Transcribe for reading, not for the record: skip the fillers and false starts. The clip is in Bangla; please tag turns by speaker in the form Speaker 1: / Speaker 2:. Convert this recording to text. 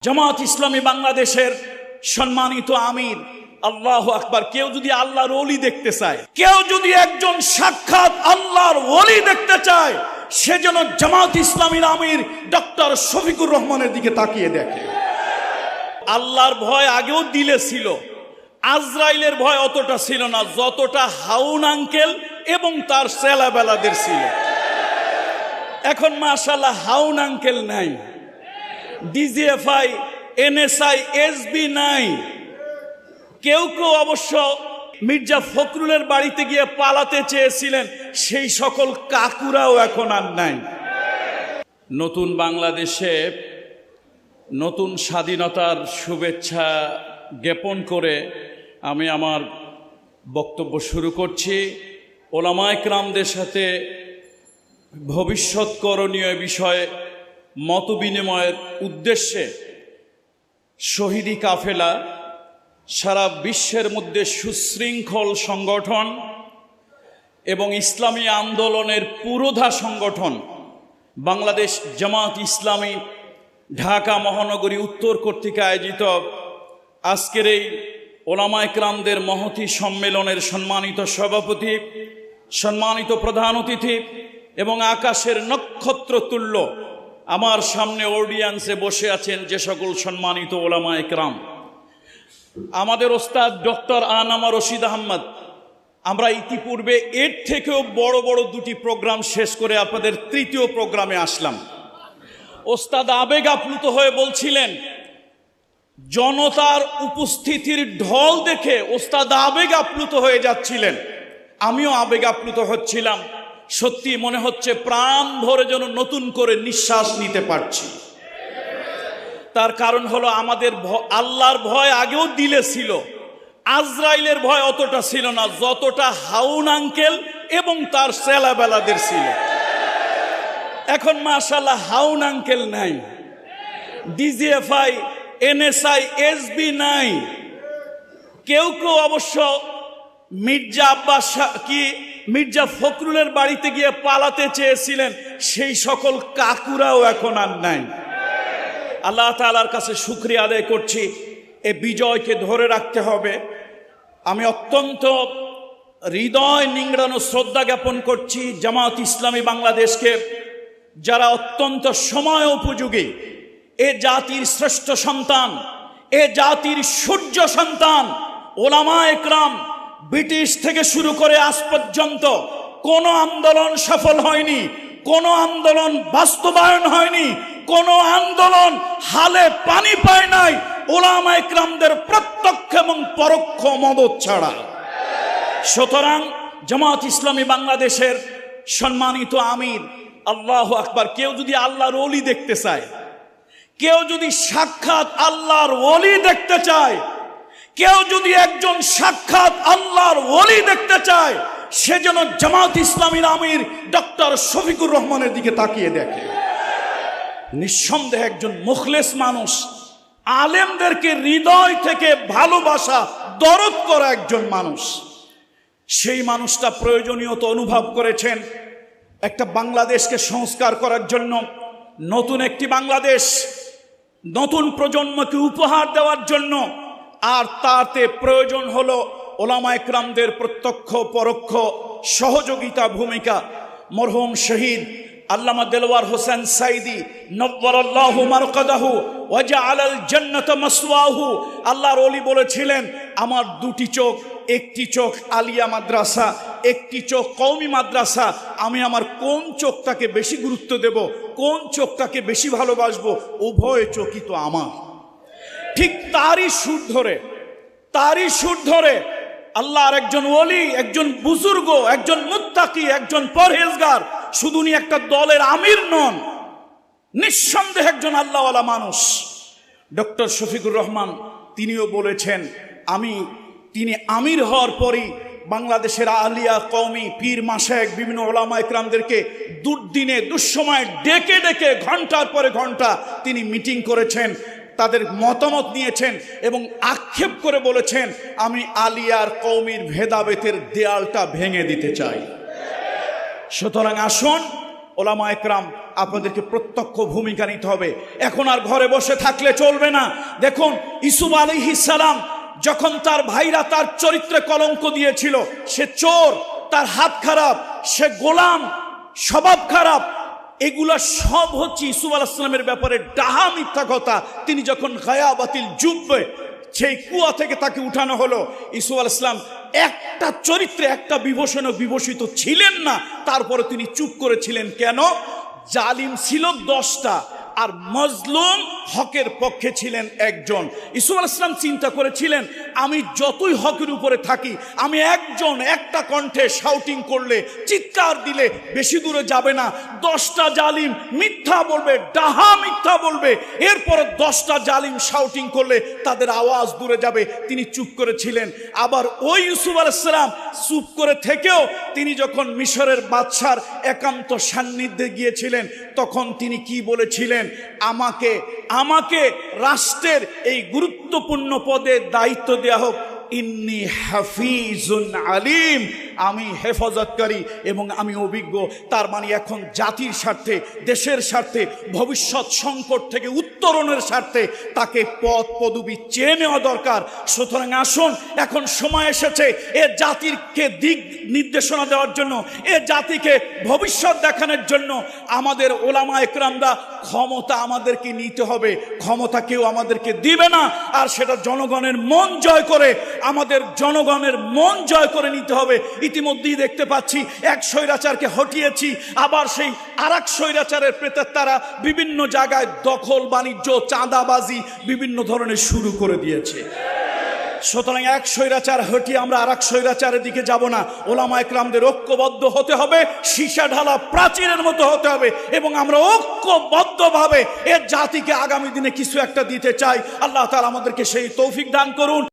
Speaker 1: জামাত ইসলামী বাংলাদেশের সম্মানিত আমির, আল্লাহু আকবার। কেউ যদি আল্লাহর ওলি দেখতে চায়, কেউ যদি একজন সাক্ষাৎ আল্লাহর ওলি দেখতে চায়, সেজন্য জামাত ইসলামীর আমির ডক্টর শফিকুর রহমানের দিকে তাকিয়ে দেখে। আল্লাহর ভয় আগেও দিলে ছিল, আজরাইলের ভয় অতটা ছিল না যতটা হাউন আঙ্কেল এবং তার ছেলেবেলাদের ছিল। এখন মাশাআল্লাহ হাউন আঙ্কেল নাই, ডিজিএফআই, এনএসআই, এসবি নাই। কেউ কেউ অবশ্য মির্জা ফখরুলের বাড়িতে গিয়ে পালাতে চেয়েছিলেন, সেই সকল কাকুরাও এখন আর নাই। নতুন বাংলাদেশে নতুন স্বাধীনতার শুভেচ্ছা জ্ঞাপন করে আমি আমার বক্তব্য শুরু করছি। ওলামায়ে কেরামদের সাথে ভবিষ্যৎ করণীয় বিষয়ে মত বিনিময়ের উদ্দেশ্যে শহীদি কাফেলা সারা বিশ্বের মধ্যে সুশৃঙ্খল সংগঠন এবং ইসলামী আন্দোলনের পুরোধা সংগঠন বাংলাদেশ জামাত ইসলামী ঢাকা মহানগরী উত্তর কর্তৃক আয়োজিত আজকের এই ওলামায়ে কেরামদের মহতী সম্মেলনের সম্মানিত সভাপতি, সম্মানিত প্রধান অতিথি এবং আকাশের নক্ষত্র তুল্য আমার সামনে অডিয়েন্সে বসে আছেন যে সকল সম্মানিত ওলামায়ে কেরাম, আমাদের ওস্তাদ ডক্টর আনামা রশিদ আহমদ। আমরা ইতিপূর্বে এর থেকেও বড় বড় দুটি প্রোগ্রাম শেষ করে আপনাদের তৃতীয় প্রোগ্রামে আসলাম। ওস্তাদ আবেগ আপ্লুত হয়ে বলছিলেন, জনতার উপস্থিতির ঢল দেখে ওস্তাদ আবেগ আপ্লুত হয়ে যাচ্ছিলেন, আমিও আবেগ আপ্লুত হচ্ছিলাম। সত্যি মনে হচ্ছে প্রাণ ভরে যেন নতুন করে নিঃশ্বাস নিতে পারছি। তার কারণ হলো আমাদের আল্লাহর ভয় আগেও দিলে ছিল, আজরাইলের ভয় অতটা ছিল না যতটা হাউন আঙ্কেল এবং তার ছেলেবেলাদের ছিল। এখন মাশাআল্লাহ হাউন আঙ্কেল নাই, ডিজিএফআই, এনএসআই, এসবি নাই। কেউ কেউ অবশ্য মির্জা ফখরুলের বাড়িতে গিয়ে পালাতে চেয়েছিলেন, সেই সকল কাকুরাও এখন আর নাই। আল্লাহ তাআলার কাছে শুকরিয়া আদায় করছি, এ বিজয়কে ধরে রাখতে হবে। আমি অত্যন্ত হৃদয় নিংড়ানো শ্রদ্ধা জ্ঞাপন করছি জামাত ইসলামী বাংলাদেশকে, যারা অত্যন্ত সময় উপযোগী, এ জাতির শ্রেষ্ঠ সন্তান, এ জাতির সূর্য সন্তান ওলামায়ে কেরাম। ব্রিটিশ থেকে শুরু করে আজ পর্যন্ত কোনো আন্দোলন সফল হয়নি, কোনো আন্দোলন বাস্তবায়ন হয়নি, কোনো আন্দোলন হালে পানি পায় নাই ওলামায়ে কেরামদের প্রত্যক্ষ এবং পরোক্ষ মদদ ছাড়া। সুতরাং জামাত ইসলামী বাংলাদেশের সম্মানিত আমির, আল্লাহু আকবার। কেউ যদি আল্লাহর ওলি দেখতে চায়, কেউ যদি সাক্ষাৎ আল্লাহর ওলি দেখতে চায়, কেউ যদি একজন সাক্ষাৎ আল্লাহর ওলি দেখতে চায়, সেজন্য জামাত ইসলামীর আমির ডক্টর শফিকুর রহমানের দিকে তাকিয়ে দেখে। নিঃসন্দেহে একজন মুখলেস মানুষ, আলেমদেরকে হৃদয় থেকে ভালোবাসা, দরদ করা একজন মানুষ। সেই মানুষটা প্রয়োজনীয়তা অনুভব করেছেন একটা বাংলাদেশকে সংস্কার করার জন্য, নতুন একটি বাংলাদেশ নতুন প্রজন্মকে উপহার দেওয়ার জন্য। আর তাতে প্রয়োজন হলো ওলামায়ে কেরামদের প্রত্যক্ষ পরোক্ষ সহযোগিতা ভূমিকা। মরহুম শহীদ আল্লামা দেলওয়ার হোসেন সাইদি নব্বরাল্লাহু মারকাদাহু ওয়া জাআলাল জান্নাতা মাসওয়াহু, আল্লাহর ওলি বলেছিলেন, আমার দুটি চোখ, একটি চোখ আলিয়া মাদ্রাসা, একটি চোখ কওমি মাদ্রাসা। আমি আমার কোন চোখটাকে বেশি গুরুত্ব দেব, কোন চোখটাকে বেশি ভালোবাসবো, উভয় চোখই তো আমার। ঠিক তারই সুর ধরে আল্লাহর একজন ওলি, একজন বুজুর্গ, একজন মুত্তাকি, একজন পরহেজগার, শুধু উনি একটা দলের আমির নন, নিঃসন্দেহে একজন আল্লাহওয়ালা মানুষ। ডক্টর শফিকুর রহমান তিনিও বলেছেন, তিনি আমির হওয়ার পরই বাংলাদেশের আলিয়া, কওমি, পীর, মাশায়েখ, বিভিন্ন ওলামায়ে কেরামদেরকে দুর্দিনে দুঃসময়ে ডেকে ডেকে ঘন্টার পরে ঘন্টা তিনি মিটিং করেছেন, তাদের মতামত নিয়েছেন এবং আক্ষেপ করে বলেছেন, আমি আলিয়ার কওমির ভেদাভেদের দেয়ালটা ভেঙে দিতে চাই। সুতরাং আসুন ওলামায়ে কেরাম আপনাদেরকে প্রত্যক্ষ ভূমিকা নিতে হবে। এখন আর ঘরে বসে থাকলে চলবে না। দেখুন ইউসুফ আলাইহিস সালাম যখন তার ভাইরা তার চরিত্রে কলঙ্ক দিয়েছিল, সে চোর, তার হাত খারাপ, সে গোলাম, স্বভাব খারাপ, এগুলা সব হচ্ছে ইউসুফ আলাইহিস সালামের ব্যাপারে ডাহা মিথ্যা কথা। তিনি যখন গায়াবাতিল জুব্বে সেই কুয়া থেকে তাকে উঠানো হলো, ইউসুফ আলাইহিস সালাম একটা চরিত্রে একটা বিভূষণে বিভূষিত ছিলেন না। তারপরে তিনি চুপ করেছিলেন কেন? জালিম ছিল 10টা আর মজলুম হকের পক্ষে ছিলেন একজন। ইউসুফ আলাইহিস সালাম চিন্তা করেছিলেন, আমি যতই হকের উপরে থাকি, আমি একজন একটা কণ্ঠে শাউটিং করলে, চিৎকার দিলে বেশি দূরে যাবে না। 10টা জালিম মিথ্যা বলবে, ডাহা মিথ্যা বলবে, এরপরে 10টা জালিম শাউটিং করলে তাদের আওয়াজ দূরে যাবে। তিনি চুপ করেছিলেন। আবার ওই ইউসুফ আলাইহিস সালাম চুপ করে থেকেও তিনি যখন মিশরের বাদশার একান্ত সান্নিধ্যে গিয়েছিলেন, তখন তিনি কি বলেছিলেন? আমাকে রাষ্ট্রের এই গুরুত্বপূর্ণ পদে দায়িত্ব দেয়া হোক, ইন্নী হাফিজুন আলিম, আমি হেফাজতকারী এবং আমি অভিজ্ঞ। তার মানে এখন জাতির স্বার্থে, দেশের স্বার্থে, ভবিষ্যৎ সংকট থেকে উত্তরণের স্বার্থে তাকে পদ পদবি চেয়ে নেওয়া দরকার। সুতরাং আসুন, এখন সময় এসেছে এ জাতিকে দিক নির্দেশনা দেওয়ার জন্য, এ জাতিকে ভবিষ্যৎ দেখানোর জন্য আমাদের ওলামা একরামরা ক্ষমতা আমাদেরকে নিতে হবে। ক্ষমতা কেউ আমাদেরকে দিবে না, আর সেটা জনগণের মন জয় করে, আমাদের জনগণের মন জয় করে নিতে হবে। ইতিমধ্যেই দেখতে পাচ্ছি এক স্বৈরাচারকে হটিয়েছি, আবার সেই আরেক স্বৈরাচারের প্রেতাত্মারা বিভিন্ন জায়গায় দখল বাণিজ্য, চাঁদাবাজি বিভিন্ন ধরনের শুরু করে দিয়েছে। সুতরাং এক স্বৈরাচার হটিয়ে আমরা আরেক স্বৈরাচারের দিকে যাব না। ওলামা একরামদের ঐক্যবদ্ধ হতে হবে, সীসা ঢালা প্রাচীরের মতো হতে হবে, এবং আমরা ঐক্যবদ্ধভাবে এর জাতিকে আগামী দিনে কিছু একটা দিতে চাই। আল্লাহ তাআলা আমাদেরকে সেই তৌফিক দান করুন।